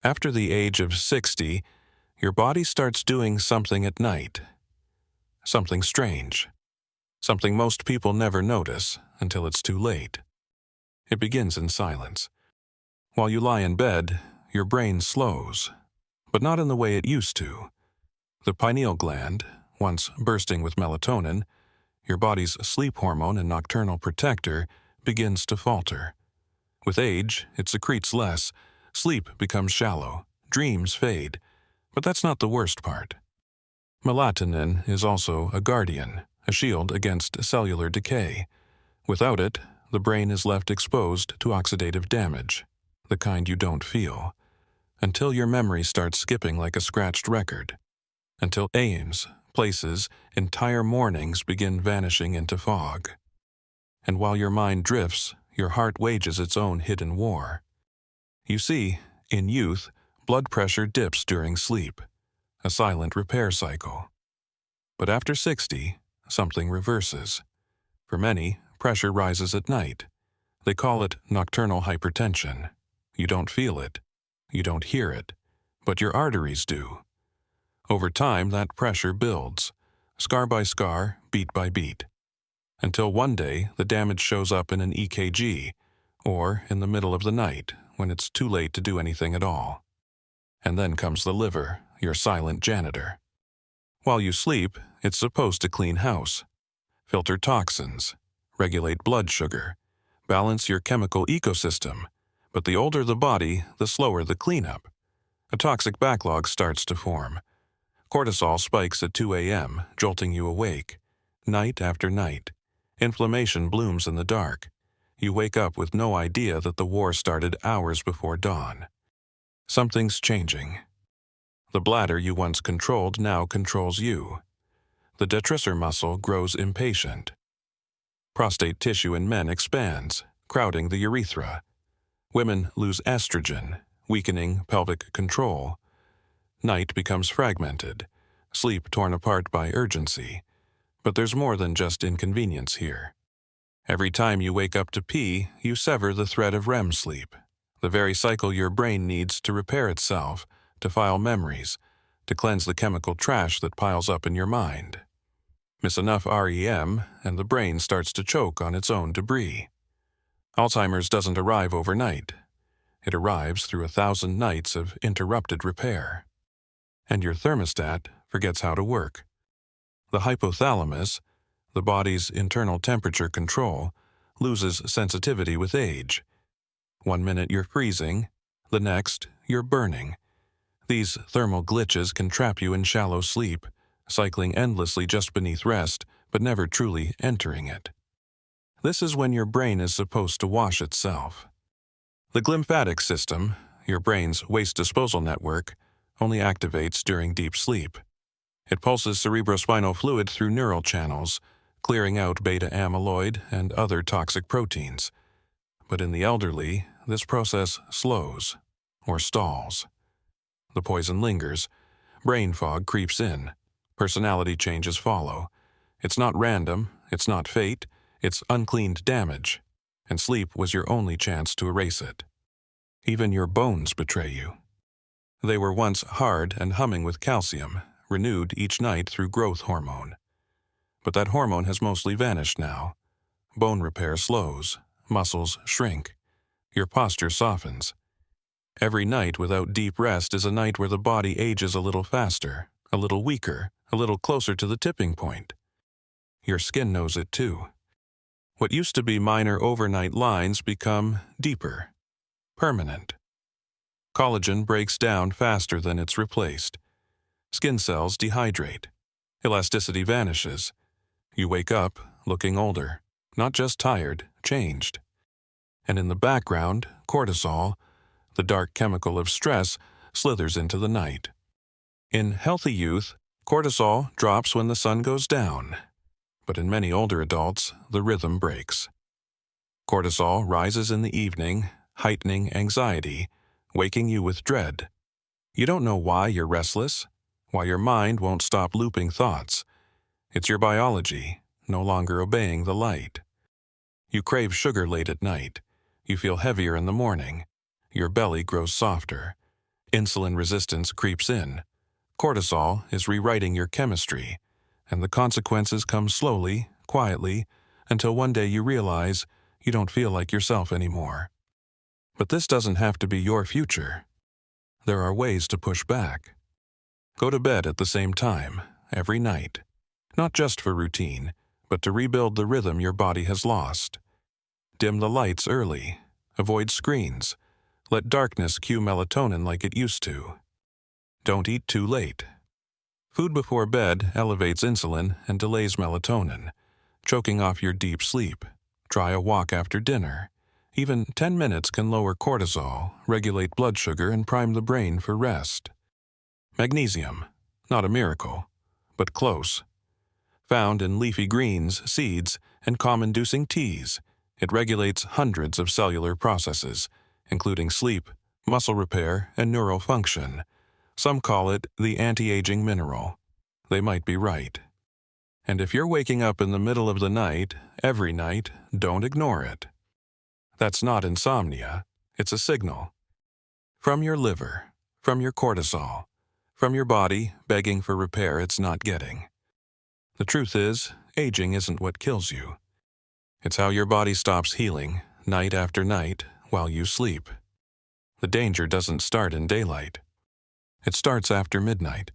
After the age of 60, your body starts doing something at night. Something strange. Something most people never notice until it's too late. It begins in silence. While you lie in bed, your brain slows, but not in the way it used to. The pineal gland, once bursting with melatonin, your body's sleep hormone and nocturnal protector, begins to falter. With age, it secretes less, sleep becomes shallow, dreams fade, but that's not the worst part. Melatonin is also a guardian, a shield against cellular decay. Without it, the brain is left exposed to oxidative damage, the kind you don't feel, until your memory starts skipping like a scratched record, until aims, places, entire mornings begin vanishing into fog. And while your mind drifts, your heart wages its own hidden war. You see, in youth, blood pressure dips during sleep, a silent repair cycle. But after 60, something reverses. For many, pressure rises at night. They call it nocturnal hypertension. You don't feel it, you don't hear it, but your arteries do. Over time, that pressure builds, scar by scar, beat by beat, until one day the damage shows up in an EKG, or in the middle of the night when it's too late to do anything at all. And then comes the liver, your silent janitor. While you sleep, it's supposed to clean house, filter toxins, regulate blood sugar, balance your chemical ecosystem, but the older the body, the slower the cleanup. A toxic backlog starts to form. Cortisol spikes at 2 a.m., jolting you awake. Night after night. Inflammation blooms in the dark. You wake up with no idea that the war started hours before dawn. Something's changing. The bladder you once controlled now controls you. The detrusor muscle grows impatient. Prostate tissue in men expands, crowding the urethra. Women lose estrogen, weakening pelvic control. Night becomes fragmented, sleep torn apart by urgency. But there's more than just inconvenience here. Every time you wake up to pee, you sever the thread of REM sleep, the very cycle your brain needs to repair itself, to file memories, to cleanse the chemical trash that piles up in your mind. Miss enough REM, and the brain starts to choke on its own debris. Alzheimer's doesn't arrive overnight. It arrives through 1,000 nights of interrupted repair. And your thermostat forgets how to work. The hypothalamus, the body's internal temperature control, loses sensitivity with age. 1 minute you're freezing, the next you're burning. These thermal glitches can trap you in shallow sleep, cycling endlessly just beneath rest, but never truly entering it. This is when your brain is supposed to wash itself. The glymphatic system, your brain's waste disposal network, only activates during deep sleep. It pulses cerebrospinal fluid through neural channels, clearing out beta-amyloid and other toxic proteins. But in the elderly, this process slows, or stalls. The poison lingers, brain fog creeps in, personality changes follow. It's not random, it's not fate, it's uncleaned damage, and sleep was your only chance to erase it. Even your bones betray you. They were once hard and humming with calcium, renewed each night through growth hormone. But that hormone has mostly vanished now. Bone repair slows, muscles shrink, your posture softens. Every night without deep rest is a night where the body ages a little faster, a little weaker, a little closer to the tipping point. Your skin knows it too. What used to be minor overnight lines become deeper, permanent. Collagen breaks down faster than it's replaced. Skin cells dehydrate. Elasticity vanishes. You wake up looking older, not just tired, changed. And in the background, cortisol, the dark chemical of stress, slithers into the night. In healthy youth, cortisol drops when the sun goes down. But in many older adults, the rhythm breaks. Cortisol rises in the evening, heightening anxiety, waking you with dread. You don't know why you're restless, why your mind won't stop looping thoughts. It's your biology, no longer obeying the light. You crave sugar late at night. You feel heavier in the morning. Your belly grows softer. Insulin resistance creeps in. Cortisol is rewriting your chemistry, and the consequences come slowly, quietly, until one day you realize you don't feel like yourself anymore. But this doesn't have to be your future. There are ways to push back. Go to bed at the same time, every night. Not just for routine, but to rebuild the rhythm your body has lost. Dim the lights early. Avoid screens. Let darkness cue melatonin like it used to. Don't eat too late. Food before bed elevates insulin and delays melatonin, choking off your deep sleep. Try a walk after dinner. Even 10 minutes can lower cortisol, regulate blood sugar, and prime the brain for rest. Magnesium. Not a miracle, but close. Found in leafy greens, seeds, and calm-inducing teas, it regulates hundreds of cellular processes, including sleep, muscle repair, and neural function. Some call it the anti-aging mineral. They might be right. And if you're waking up in the middle of the night, every night, don't ignore it. That's not insomnia. It's a signal. From your liver, from your cortisol, from your body begging for repair it's not getting. The truth is, aging isn't what kills you. It's how your body stops healing, night after night, while you sleep. The danger doesn't start in daylight. It starts after midnight,